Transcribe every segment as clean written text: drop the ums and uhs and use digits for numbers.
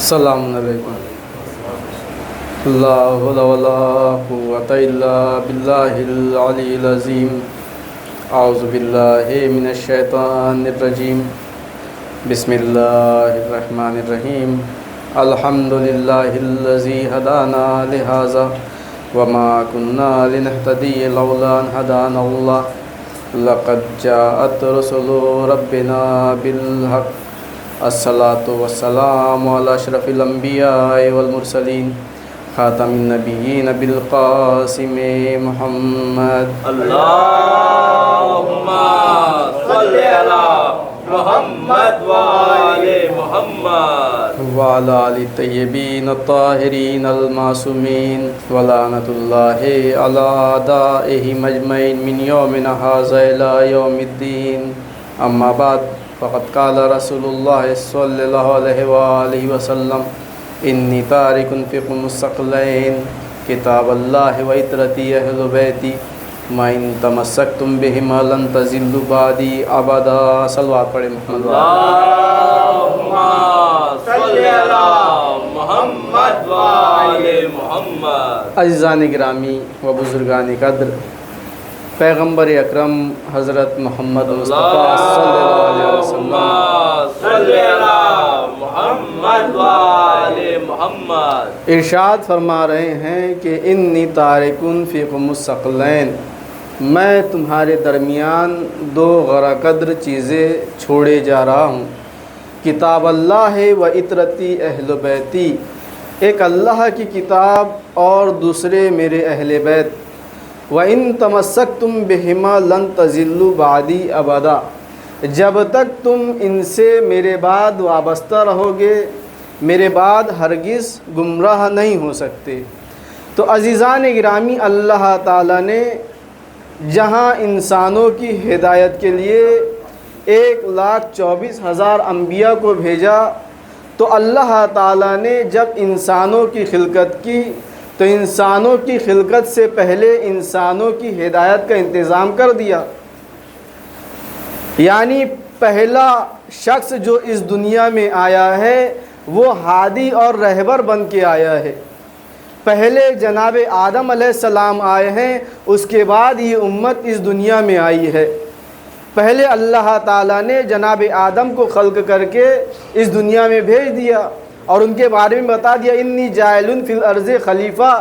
السلام علیکم. لا حول ولا قوة الا باللہ العلی العظیم. اعوذ باللہ من الشیطان الرجیم. بسم اللہ الرحمن الرحیم. الحمد للہ الذی ہدانا لہذا وما كنا لنهتدی لولا ان ہدانا اللہ. لقد جاءت رسل ربنا بالحق. الصلاۃ والسلام علی اشرف الانبیاء والمرسلین خاتم النبیین بالقاسم محمد. اللہم صلی علی محمد وآل محمد وعلی آل الطیبین الطاہرین المعصومین ولعنۃ اللہ علی اعدائہم اجمعین من یومنا ھذا الی یوم الدین. اما بعد فقد قال رسول اللہ صلی اللہ علیہ وآلہ وسلم انی تارک فیکم الثقلین کتاب اللہ و عطرتی اہل بیتی ما ان تمسکتم بہما لن تضلوا بعدی ابدا. صلوات پڑھیں محمد. اللہم صلی علی محمد وآل محمد. عزیزان گرامی و بزرگان قدر، پیغمبر اکرم حضرت محمد مصطفیٰ صلی اللہ علیہ وسلم صلی علی محمد وآل محمد ارشاد فرما رہے ہیں کہ انی تارکن فیکم الثقلین، میں تمہارے درمیان دو غرہ قدر چیزیں چھوڑے جا رہا ہوں. کتاب اللہ و عطرتی اہل بیتی، ایک اللہ کی کتاب اور دوسرے میرے اہل بیت. وَإِن تَمَسَّكْتُمْ بِهِمَا لَن تَضِلُّوا بَعْدِي أَبَدًا، جب تک تم ان سے میرے بعد وابستہ رہو گے میرے بعد ہرگز گمراہ نہیں ہو سکتے. تو عزیزان گرامی، اللہ تعالیٰ نے جہاں انسانوں کی ہدایت کے لیے 1,24,000 انبیاء کو بھیجا، تو اللہ تعالیٰ نے جب انسانوں کی خلقت کی تو انسانوں کی خلقت سے پہلے انسانوں کی ہدایت کا انتظام کر دیا. یعنی پہلا شخص جو اس دنیا میں آیا ہے وہ ہادی اور رہبر بن کے آیا ہے. پہلے جناب آدم علیہ السلام آئے ہیں، اس کے بعد یہ امت اس دنیا میں آئی ہے. پہلے اللہ تعالیٰ نے جناب آدم کو خلق کر کے اس دنیا میں بھیج دیا اور ان کے بارے میں بتا دیا انی جاعل فی الارض خلیفہ،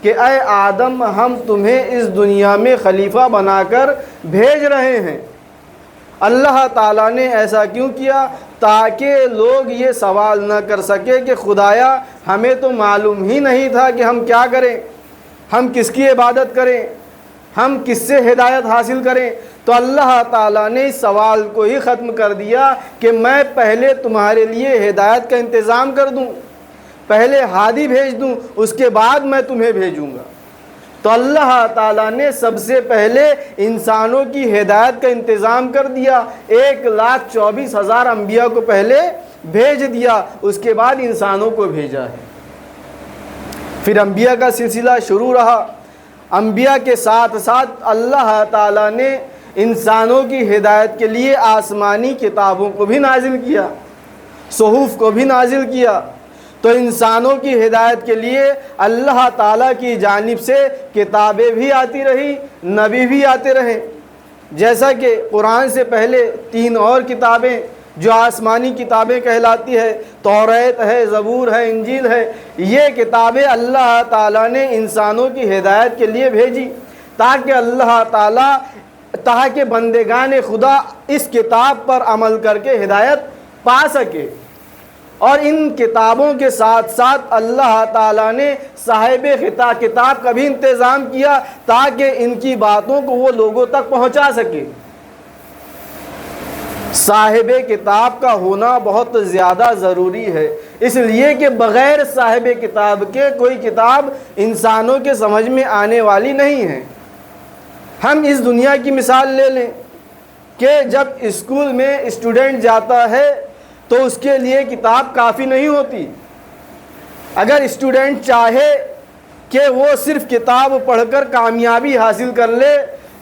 کہ اے آدم ہم تمہیں اس دنیا میں خلیفہ بنا کر بھیج رہے ہیں. اللہ تعالیٰ نے ایسا کیوں کیا؟ تاکہ لوگ یہ سوال نہ کر سکے کہ خدایا ہمیں تو معلوم ہی نہیں تھا کہ ہم کیا کریں، ہم کس کی عبادت کریں، ہم کس سے ہدایت حاصل کریں. تو اللہ تعالیٰ نے اس سوال کو ہی ختم کر دیا کہ میں پہلے تمہارے لیے ہدایت کا انتظام کر دوں، پہلے ہادی بھیج دوں، اس کے بعد میں تمہیں بھیجوں گا. تو اللہ تعالیٰ نے سب سے پہلے انسانوں کی ہدایت کا انتظام کر دیا. 1,24,000 انبیاء کو پہلے بھیج دیا، اس کے بعد انسانوں کو بھیجا ہے. پھر انبیاء کا سلسلہ شروع رہا. انبیاء کے ساتھ ساتھ اللہ تعالیٰ نے انسانوں کی ہدایت کے لیے آسمانی کتابوں کو بھی نازل کیا، صحف کو بھی نازل کیا. تو انسانوں کی ہدایت کے لیے اللہ تعالیٰ کی جانب سے کتابیں بھی آتی رہی، نبی بھی آتے رہے. جیسا کہ قرآن سے پہلے 3 اور کتابیں جو آسمانی کتابیں کہلاتی ہے، توریت ہے، زبور ہے، انجیل ہے، یہ کتابیں اللہ تعالیٰ نے انسانوں کی ہدایت کے لیے بھیجی تاکہ بندگان خدا اس کتاب پر عمل کر کے ہدایت پا سکے. اور ان کتابوں کے ساتھ ساتھ اللہ تعالیٰ نے صاحب کتاب کا بھی انتظام کیا تاکہ ان کی باتوں کو وہ لوگوں تک پہنچا سکے. صاحب کتاب کا ہونا بہت زیادہ ضروری ہے، اس لیے کہ بغیر صاحب کتاب کے کوئی کتاب انسانوں کے سمجھ میں آنے والی نہیں ہے. ہم اس دنیا کی مثال لے لیں کہ جب اسکول میں اسٹوڈنٹ جاتا ہے تو اس کے لیے کتاب کافی نہیں ہوتی. اگر اسٹوڈنٹ چاہے کہ وہ صرف کتاب پڑھ کر کامیابی حاصل کر لے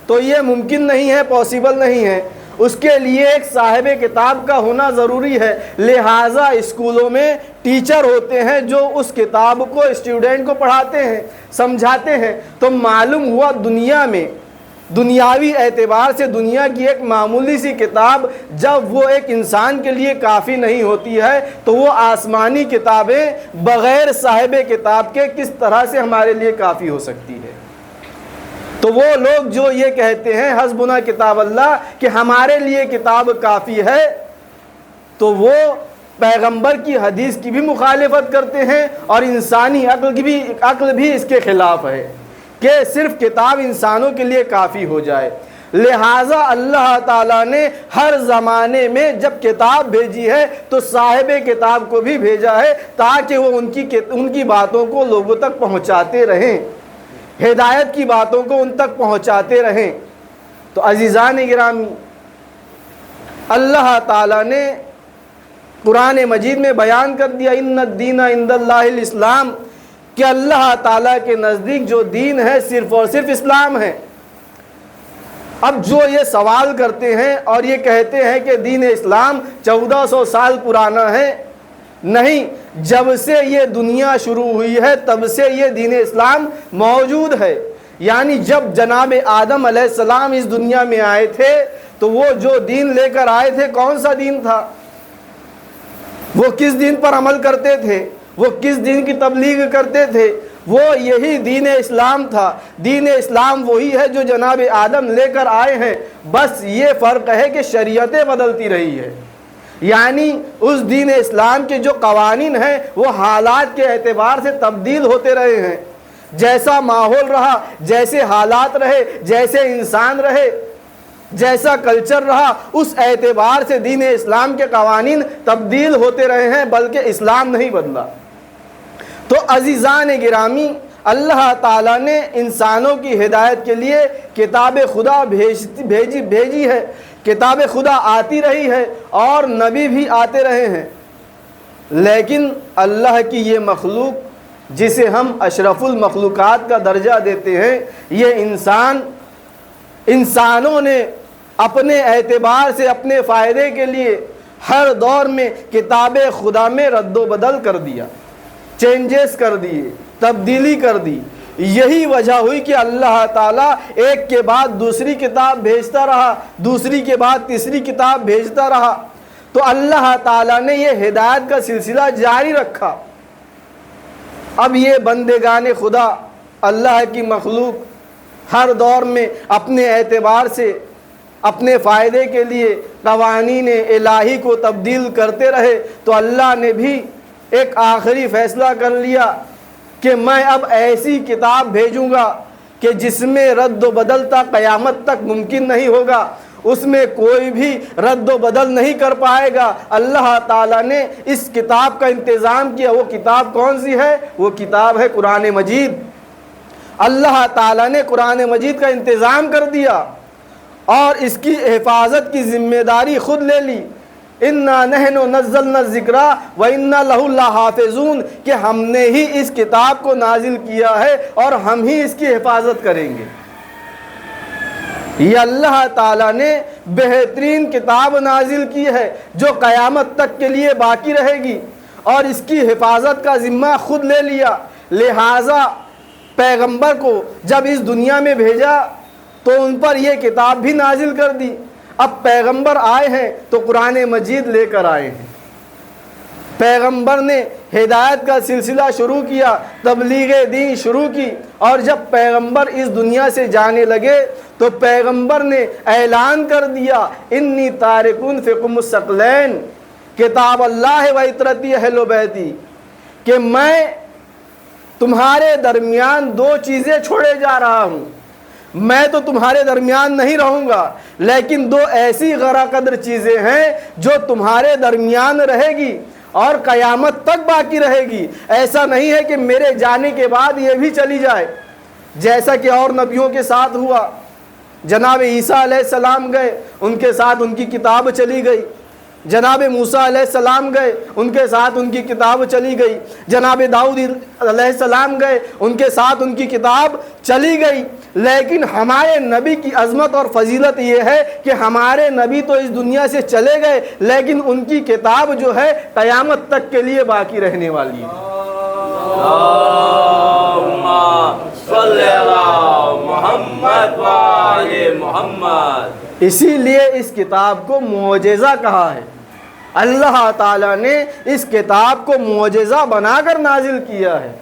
تو یہ ممکن نہیں ہے، پاسبل نہیں ہے. اس کے لیے ایک صاحب کتاب کا ہونا ضروری ہے۔ لہٰذا اسکولوں میں ٹیچر ہوتے ہیں جو اس کتاب کو اسٹوڈنٹ کو پڑھاتے ہیں، سمجھاتے ہیں۔ تو معلوم ہوا دنیا میں دنیاوی اعتبار سے دنیا کی ایک معمولی سی کتاب جب وہ ایک انسان کے لیے کافی نہیں ہوتی ہے تو وہ آسمانی کتابیں بغیر صاحب کتاب کے کس طرح سے ہمارے لیے کافی ہو سکتی ہے۔ تو وہ لوگ جو یہ کہتے ہیں حسبنا کتاب اللہ کہ ہمارے لیے کتاب کافی ہے، تو وہ پیغمبر کی حدیث کی بھی مخالفت کرتے ہیں اور انسانی عقل بھی اس کے خلاف ہے کہ صرف کتاب انسانوں کے لیے کافی ہو جائے۔ لہٰذا اللہ تعالیٰ نے ہر زمانے میں جب کتاب بھیجی ہے تو صاحب کتاب کو بھی بھیجا ہے تاکہ وہ ان کی باتوں کو لوگوں تک پہنچاتے رہیں، ہدایت کی باتوں کو ان تک پہنچاتے رہیں۔ تو عزیزان گرامی، اللہ تعالیٰ نے قرآن مجید میں بیان کر دیا ان الدین عند اللہ الاسلام، کہ اللہ تعالیٰ کے نزدیک جو دین ہے صرف اور صرف اسلام ہے۔ اب جو یہ سوال کرتے ہیں اور یہ کہتے ہیں کہ دین اسلام 1400 سال پرانا ہے، نہیں، جب سے یہ دنیا شروع ہوئی ہے تب سے یہ دین اسلام موجود ہے۔ یعنی جب جناب آدم علیہ السلام اس دنیا میں آئے تھے تو وہ جو دین لے کر آئے تھے کون سا دین تھا؟ وہ کس دین پر عمل کرتے تھے؟ وہ کس دین کی تبلیغ کرتے تھے؟ وہ یہی دین اسلام تھا۔ دین اسلام وہی ہے جو جناب آدم لے کر آئے ہیں، بس یہ فرق ہے کہ شریعتیں بدلتی رہی ہے۔ یعنی اس دین اسلام کے جو قوانین ہیں وہ حالات کے اعتبار سے تبدیل ہوتے رہے ہیں۔ جیسا ماحول رہا، جیسے حالات رہے، جیسے انسان رہے، جیسا کلچر رہا، اس اعتبار سے دین اسلام کے قوانین تبدیل ہوتے رہے ہیں، بلکہ اسلام نہیں بدلا۔ تو عزیزان گرامی، اللہ تعالیٰ نے انسانوں کی ہدایت کے لیے کتاب خدا بھیجی ہے۔ کتاب خدا آتی رہی ہے اور نبی بھی آتے رہے ہیں، لیکن اللہ کی یہ مخلوق جسے ہم اشرف المخلوقات کا درجہ دیتے ہیں، یہ انسانوں نے اپنے اعتبار سے اپنے فائدے کے لیے ہر دور میں کتاب خدا میں رد و بدل کر دیا، چینجز کر دیے، تبدیلی کر دی۔ یہی وجہ ہوئی کہ اللہ تعالیٰ ایک کے بعد دوسری کتاب بھیجتا رہا، دوسری کے بعد تیسری کتاب بھیجتا رہا۔ تو اللہ تعالیٰ نے یہ ہدایت کا سلسلہ جاری رکھا۔ اب یہ بندگان خدا، اللہ کی مخلوق ہر دور میں اپنے اعتبار سے اپنے فائدے کے لیے قوانین الہی کو تبدیل کرتے رہے، تو اللہ نے بھی ایک آخری فیصلہ کر لیا کہ میں اب ایسی کتاب بھیجوں گا کہ جس میں رد و بدل قیامت تک ممکن نہیں ہوگا، اس میں کوئی بھی رد و بدل نہیں کر پائے گا۔ اللہ تعالیٰ نے اس کتاب کا انتظام کیا۔ وہ کتاب کون سی ہے؟ وہ کتاب ہے قرآن مجید۔ اللہ تعالیٰ نے قرآن مجید کا انتظام کر دیا اور اس کی حفاظت کی ذمہ داری خود لے لی۔ اِنَّا نَحْنُ نَزَّلْنَا الذِّكْرَ وَإِنَّا لَهُ لَحَافِظُونَ، کہ ہم نے ہی اس کتاب کو نازل کیا ہے اور ہم ہی اس کی حفاظت کریں گے۔ یہ اللہ تعالیٰ نے بہترین کتاب نازل کی ہے جو قیامت تک کے لیے باقی رہے گی، اور اس کی حفاظت کا ذمہ خود لے لیا۔ لہٰذا پیغمبر کو جب اس دنیا میں بھیجا تو ان پر یہ کتاب بھی نازل کر دی۔ اب پیغمبر آئے ہیں تو قرآن مجید لے کر آئے ہیں۔ پیغمبر نے ہدایت کا سلسلہ شروع کیا، تبلیغ دین شروع کی، اور جب پیغمبر اس دنیا سے جانے لگے تو پیغمبر نے اعلان کر دیا انی تارکون فیکم الثقلین کتاب اللہ و عطرتی اہل بیتی، کہ میں تمہارے درمیان دو چیزیں چھوڑے جا رہا ہوں۔ میں تو تمہارے درمیان نہیں رہوں گا، لیکن دو ایسی غرا قدر چیزیں ہیں جو تمہارے درمیان رہے گی اور قیامت تک باقی رہے گی۔ ایسا نہیں ہے کہ میرے جانے کے بعد یہ بھی چلی جائے، جیسا کہ اور نبیوں کے ساتھ ہوا۔ جناب عیسیٰ علیہ السلام گئے، ان کے ساتھ ان کی کتاب چلی گئی، جناب موسیٰ علیہ السلام گئے، ان کے ساتھ ان کی کتاب چلی گئی۔ جناب داؤد علیہ السلام گئے، ان کے ساتھ ان کی کتاب چلی گئی۔ لیکن ہمارے نبی کی عظمت اور فضیلت یہ ہے کہ ہمارے نبی تو اس دنیا سے چلے گئے، لیکن ان کی کتاب جو ہے قیامت تک کے لیے باقی رہنے والی ہے۔ اللہم صلی علی محمد و آل محمد۔ اسی لیے اس کتاب کو معجزہ کہا ہے۔ اللہ تعالیٰ نے اس کتاب کو معجزہ بنا کر نازل کیا ہے۔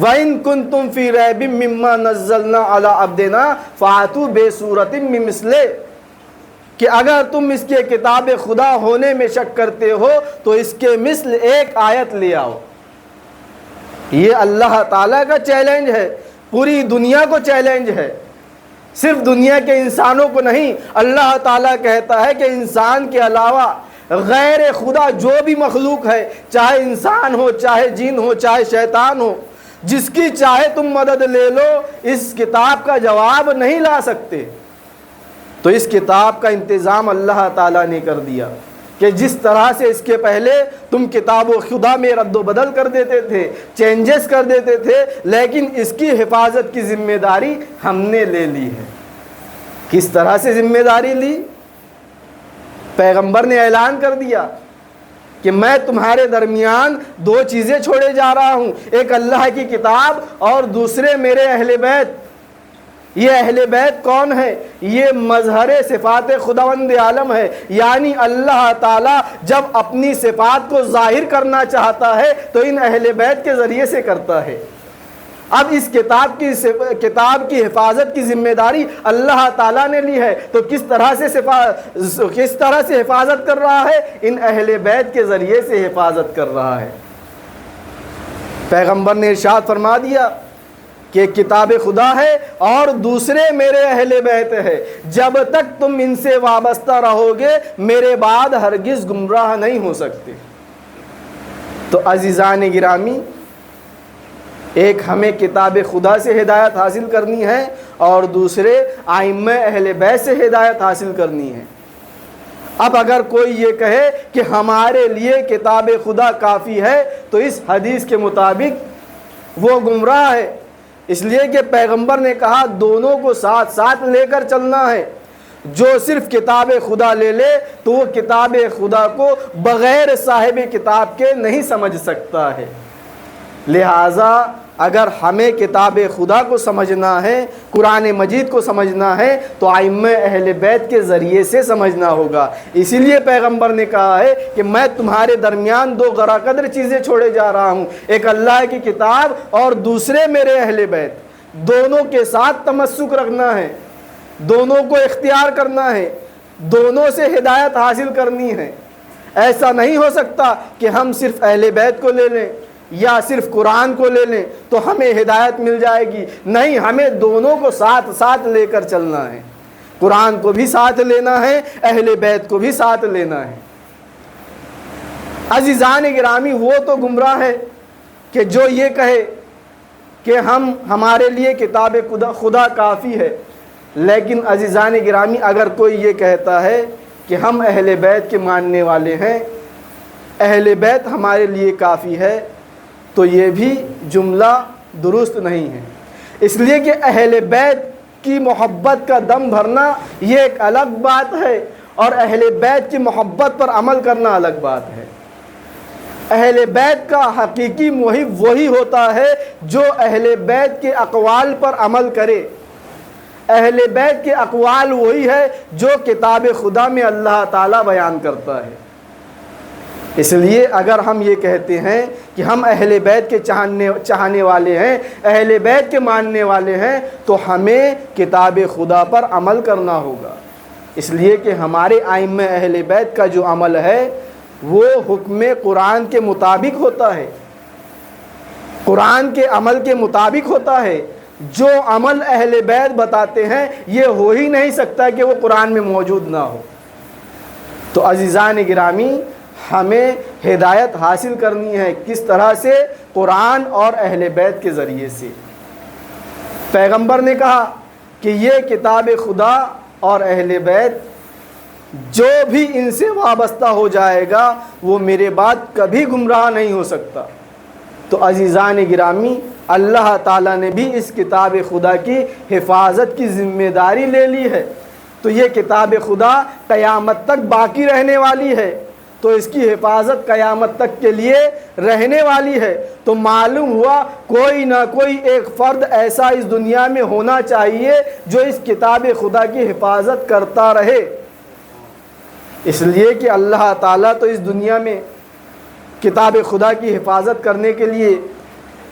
وَإِن كُنتُمْ فِي رَيْبٍ مِّمَّا نَزَّلْنَا عَلَىٰ عَبْدِنَا فَأْتُوا بِسُورَةٍ مِّن مِّثْلِهِ، کہ اگر تم اس کے کتاب خدا ہونے میں شک کرتے ہو تو اس کے مثل ایک آیت لے آؤ۔ یہ اللہ تعالیٰ کا چیلنج ہے، پوری دنیا کو چیلنج ہے، صرف دنیا کے انسانوں کو نہیں۔ اللہ تعالیٰ کہتا ہے کہ انسان کے علاوہ غیر خدا جو بھی مخلوق ہے، چاہے انسان ہو، چاہے جن ہو، چاہے شیطان ہو، جس کی چاہے تم مدد لے لو، اس کتاب کا جواب نہیں لا سکتے۔ تو اس کتاب کا انتظام اللہ تعالیٰ نے کر دیا کہ جس طرح سے اس کے پہلے تم کتاب و خدا میں رد و بدل کر دیتے تھے، چینجز کر دیتے تھے، لیکن اس کی حفاظت کی ذمہ داری ہم نے لے لی ہے۔ کس طرح سے ذمہ داری لی؟ پیغمبر نے اعلان کر دیا کہ میں تمہارے درمیان دو چیزیں چھوڑے جا رہا ہوں، ایک اللہ کی کتاب اور دوسرے میرے اہل بیت۔ یہ اہل بیت کون ہے؟ یہ مظہر صفات خداوند عالم ہے، یعنی اللہ تعالیٰ جب اپنی صفات کو ظاہر کرنا چاہتا ہے تو ان اہل بیت کے ذریعے سے کرتا ہے۔ اب اس کتاب کی حفاظت کی ذمہ داری اللہ تعالیٰ نے لی ہے، تو کس طرح سے حفاظت کر رہا ہے؟ ان اہل بیت کے ذریعے سے حفاظت کر رہا ہے۔ پیغمبر نے ارشاد فرما دیا کہ کتاب خدا ہے اور دوسرے میرے اہل بیت ہے، جب تک تم ان سے وابستہ رہو گے میرے بعد ہرگز گمراہ نہیں ہو سکتے۔ تو عزیزان گرامی، ایک ہمیں کتاب خدا سے ہدایت حاصل کرنی ہے اور دوسرے ائمہ اہل بیت سے ہدایت حاصل کرنی ہے۔ اب اگر کوئی یہ کہے کہ ہمارے لیے کتاب خدا کافی ہے تو اس حدیث کے مطابق وہ گمراہ ہے، اس لیے کہ پیغمبر نے کہا دونوں کو ساتھ ساتھ لے کر چلنا ہے۔ جو صرف کتاب خدا لے لے تو وہ کتاب خدا کو بغیر صاحب کتاب کے نہیں سمجھ سکتا ہے۔ لہٰذا اگر ہمیں کتاب خدا کو سمجھنا ہے، قرآن مجید کو سمجھنا ہے تو ائمہ اہل بیت کے ذریعے سے سمجھنا ہوگا۔ اسی لیے پیغمبر نے کہا ہے کہ میں تمہارے درمیان دو غرا قدر چیزیں چھوڑے جا رہا ہوں، ایک اللہ کی کتاب اور دوسرے میرے اہل بیت۔ دونوں کے ساتھ تمسک رکھنا ہے، دونوں کو اختیار کرنا ہے، دونوں سے ہدایت حاصل کرنی ہے۔ ایسا نہیں ہو سکتا کہ ہم صرف اہل بیت کو لے لیں یا صرف قرآن کو لے لیں تو ہمیں ہدایت مل جائے گی۔ نہیں، ہمیں دونوں کو ساتھ ساتھ لے کر چلنا ہے، قرآن کو بھی ساتھ لینا ہے، اہل بیت کو بھی ساتھ لینا ہے۔ عزیزان گرامی، وہ تو گمراہ ہے کہ جو یہ کہے کہ ہمارے لیے کتاب خدا کافی ہے، لیکن عزیزان گرامی اگر کوئی یہ کہتا ہے کہ ہم اہل بیت کے ماننے والے ہیں، اہل بیت ہمارے لیے کافی ہے، تو یہ بھی جملہ درست نہیں ہے۔ اس لیے کہ اہل بیت کی محبت کا دم بھرنا یہ ایک الگ بات ہے اور اہل بیت کی محبت پر عمل کرنا الگ بات ہے۔ اہل بیت کا حقیقی محب وہی ہوتا ہے جو اہل بیت کے اقوال پر عمل کرے۔ اہل بیت کے اقوال وہی ہے جو کتاب خدا میں اللہ تعالیٰ بیان کرتا ہے۔ اس لیے اگر ہم یہ کہتے ہیں کہ ہم اہل بیت کے چاہنے والے ہیں، اہل بیت کے ماننے والے ہیں، تو ہمیں کتاب خدا پر عمل کرنا ہوگا۔ اس لیے کہ ہمارے ائمہ اہل بیت کا جو عمل ہے وہ حکم قرآن کے مطابق ہوتا ہے، قرآن کے عمل کے مطابق ہوتا ہے۔ جو عمل اہل بیت بتاتے ہیں یہ ہو ہی نہیں سکتا کہ وہ قرآن میں موجود نہ ہو۔ تو عزیزان گرامی، ہمیں ہدایت حاصل کرنی ہے، کس طرح سے؟ قرآن اور اہل بیت کے ذریعے سے۔ پیغمبر نے کہا کہ یہ کتاب خدا اور اہل بیت جو بھی ان سے وابستہ ہو جائے گا وہ میرے بعد کبھی گمراہ نہیں ہو سکتا۔ تو عزیزان گرامی، اللہ تعالیٰ نے بھی اس کتاب خدا کی حفاظت کی ذمہ داری لے لی ہے۔ تو یہ کتاب خدا قیامت تک باقی رہنے والی ہے، تو اس کی حفاظت قیامت تک کے لیے رہنے والی ہے۔ تو معلوم ہوا کوئی نہ کوئی ایک فرد ایسا اس دنیا میں ہونا چاہیے جو اس کتاب خدا کی حفاظت کرتا رہے، اس لیے کہ اللہ تعالیٰ تو اس دنیا میں کتاب خدا کی حفاظت کرنے کے لیے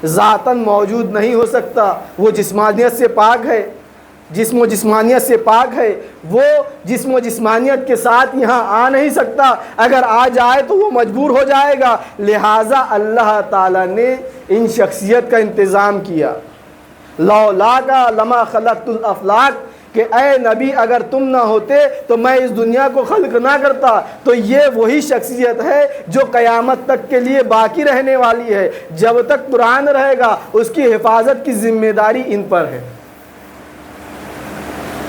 ذاتاً موجود نہیں ہو سکتا۔ وہ جسمانیت سے پاک ہے، جسم و جسمانیت سے پاک ہے، وہ جسم و جسمانیت کے ساتھ یہاں آ نہیں سکتا، اگر آ جائے تو وہ مجبور ہو جائے گا، لہٰذا اللہ تعالیٰ نے ان شخصیت کا انتظام کیا۔ لولاک لما خلقت الافلاک، کہ اے نبی اگر تم نہ ہوتے تو میں اس دنیا کو خلق نہ کرتا۔ تو یہ وہی شخصیت ہے جو قیامت تک کے لیے باقی رہنے والی ہے، جب تک قرآن رہے گا اس کی حفاظت کی ذمہ داری ان پر ہے۔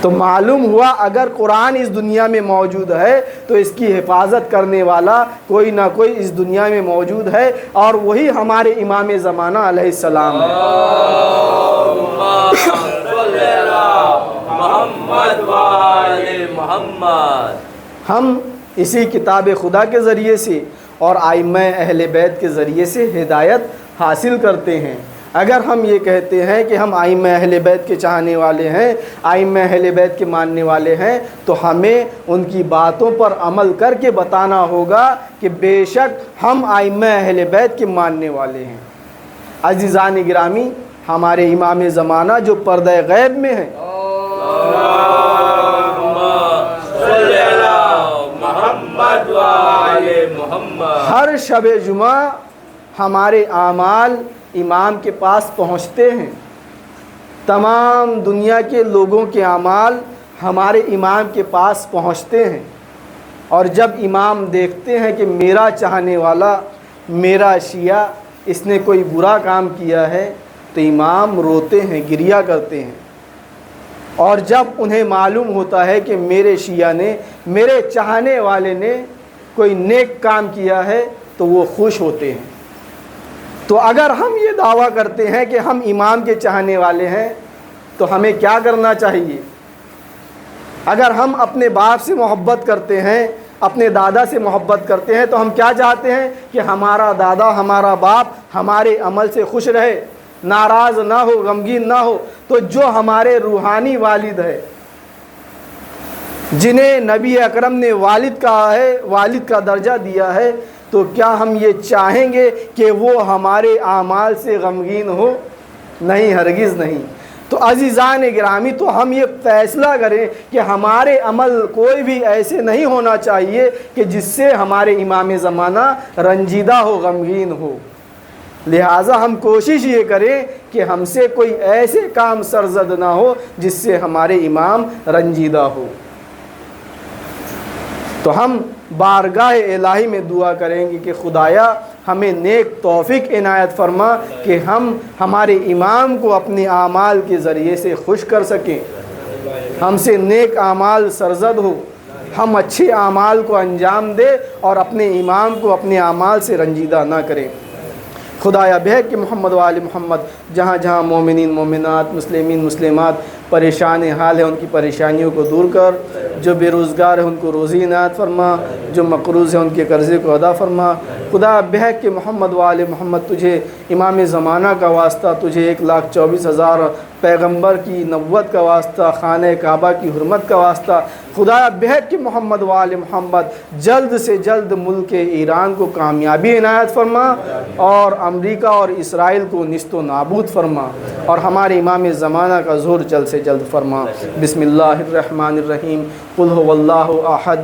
تو معلوم ہوا اگر قرآن اس دنیا میں موجود ہے تو اس کی حفاظت کرنے والا کوئی نہ کوئی اس دنیا میں موجود ہے، اور وہی ہمارے امام زمانہ علیہ السلام ہے۔ محمد وآل محمد۔ ہم اسی کتاب خدا کے ذریعے سے اور ائمہ اہل بیت کے ذریعے سے ہدایت حاصل کرتے ہیں۔ اگر ہم یہ کہتے ہیں کہ ہم ائمہ اہل بیت کے چاہنے والے ہیں، ائمہ اہل بیت کے ماننے والے ہیں، تو ہمیں ان کی باتوں پر عمل کر کے بتانا ہوگا کہ بے شک ہم ائمہ اہل بیت کے ماننے والے ہیں۔ عزیزان گرامی، ہمارے امام زمانہ جو پردہ غیب میں ہیں، محمد وآل محمد، ہر شب جمعہ ہمارے اعمال امام کے پاس پہنچتے ہیں۔ تمام دنیا کے لوگوں کے اعمال ہمارے امام کے پاس پہنچتے ہیں، اور جب امام دیکھتے ہیں کہ میرا چاہنے والا، میرا شیعہ، اس نے کوئی برا کام کیا ہے تو امام روتے ہیں، گریہ کرتے ہیں۔ اور جب انہیں معلوم ہوتا ہے کہ میرے شیعہ نے، میرے چاہنے والے نے کوئی نیک کام کیا ہے تو وہ خوش ہوتے ہیں۔ تو اگر ہم یہ دعویٰ کرتے ہیں کہ ہم امام کے چاہنے والے ہیں تو ہمیں کیا کرنا چاہیے؟ اگر ہم اپنے باپ سے محبت کرتے ہیں، اپنے دادا سے محبت کرتے ہیں، تو ہم کیا چاہتے ہیں کہ ہمارا دادا، ہمارا باپ ہمارے عمل سے خوش رہے، ناراض نہ ہو، غمگین نہ ہو۔ تو جو ہمارے روحانی والد ہے، جنہیں نبی اکرم نے والد کہا ہے، والد کا درجہ دیا ہے، تو کیا ہم یہ چاہیں گے کہ وہ ہمارے اعمال سے غمگین ہو؟ نہیں، ہرگز نہیں۔ تو عزیزان گرامی، تو ہم یہ فیصلہ کریں کہ ہمارے عمل کوئی بھی ایسے نہیں ہونا چاہیے کہ جس سے ہمارے امام زمانہ رنجیدہ ہو، غمگین ہو۔ لہٰذا ہم کوشش یہ کریں کہ ہم سے کوئی ایسے کام سرزد نہ ہو جس سے ہمارے امام رنجیدہ ہو۔ تو ہم بارگاہ الہی میں دعا کریں گے کہ خدایا ہمیں نیک توفیق عنایت فرما کہ ہم ہمارے امام کو اپنے اعمال کے ذریعے سے خوش کر سکیں، ہم سے نیک اعمال سرزد ہو، ہم اچھے اعمال کو انجام دے اور اپنے امام کو اپنے اعمال سے رنجیدہ نہ کریں۔ خدایا بہک کہ محمد و آل محمد جہاں جہاں مومنین مومنات، مسلمین مسلمات پریشان حال ہیں، ان کی پریشانیوں کو دور کر، جو بے روزگار ہیں ان کو روزی عنایت فرما، جو مقروض ہیں ان کے قرضے کو ادا فرما۔ خدا بہک کہ محمد و آل محمد تجھے امام زمانہ کا واسطہ، تجھے 1,24,000 پیغمبر کی نبوت کا واسطہ، خانہ کعبہ کی حرمت کا واسطہ، خدا بہک کہ محمد و آل محمد جلد سے جلد ملک ایران کو کامیابی عنایت فرما، اور امریکہ اور اسرائیل کو نیست و نابود فرما، اور ہمارے امام زمانہ کا ظہور جلد سے جلد فرما۔ بسم اللہ الرحمن الرحیم، قل هو اللہ احد